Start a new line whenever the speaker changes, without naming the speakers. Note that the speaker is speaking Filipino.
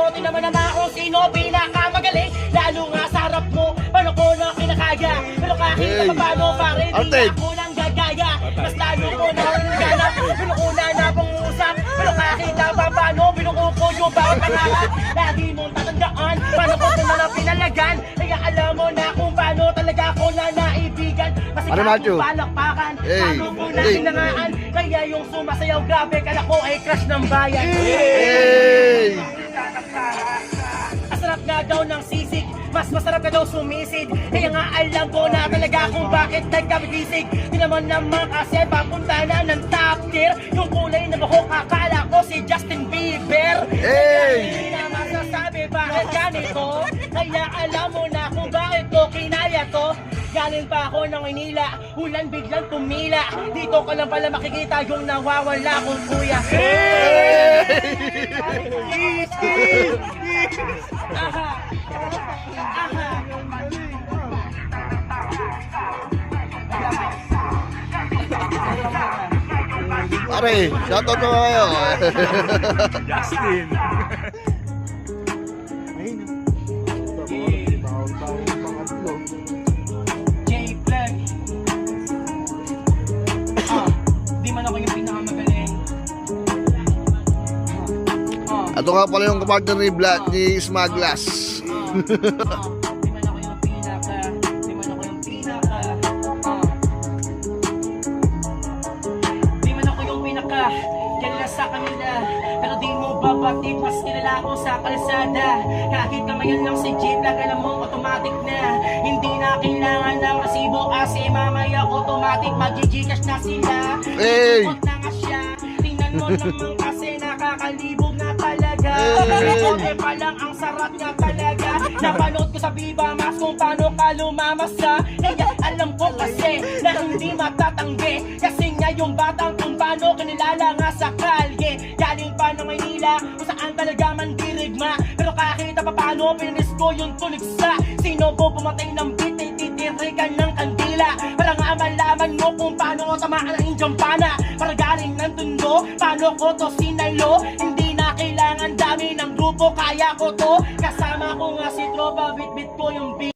paano, tinaman naman kung sino pinakamagaling. Lalo nga sa harap mo, paano ko na kinakaya. Pero kahit na paano pare, di ako nang gagaya. Mas lalo ko na hangganap, pinukuna na pangusap. Pero kahit na paano, pinuko ko yung bawat pangarap. Lagi mong tatandaan, paano ko ito na pinalagan. Kaya alam mo na kung paano talaga ako na naibigan. Kasi kahit palakpakan, paano ko na hinangaan. Kaya yung sumasayaw grabe, kala ko ay crush ng bayan. Masarap nga daw ng sisig, mas masarap ka daw sumisid. Kaya nga alam ko na talaga kung bakit nagkabigisig. Di naman kasi papunta na ng top tier. Yung kulay na buhok akala ko si Justin Bieber. Hindi na masasabi bakit ganito. Kaya alam mo na kung bakit ko kinaya to. Galing pa ako ng Maynila, ulan biglang tumila. Dito ko lang pala makikita yung nawawala kong kuya. Aha! Aha!
Pare, shoutout mo kayo.
Justin.
J-Plug. Di man ako yung pinakamagaling.
Ito nga pala yung kapartner ni Vlad, ni Smaglas.
Di man ako yung pinaka. Di man ako yung pinaka. Di man ako yung pinaka. Kilala sa kanila. Pero di mo babati, mas kilala ako sa kalsada. Kahit kamayan lang si J-Plug, alam mo automatic na. Hindi na kailangan ng resibo kasi mamaya automatic mag-Gcash na sila. Ikot na nga siya. Tingnan mo naman kasi nakakalibog na talaga. Eh pa lang ang sarap niya talaga. Napanood ko sa Viva Max kung paano ka lumamasa. Kaya alam ko kasi na hindi matatanggi. Kasi nga yung batang kung paano kinilala nga sa kalye. Galing pa ng Maynila kung saan talaga man dirigma. Pero kahit na paano pininis ko yung tuligsa. Sino po pumatay ng beat ay titirikan ng kandila. Para nga malaman mo kung paano ko tamaan ang Indian pana. Para galing ng tundo, paano ko to sinalo. Hindi na kailangan dami ng grupo, kaya ko to. Kasama ko nga si Tropa, bit-bit ko yung beat.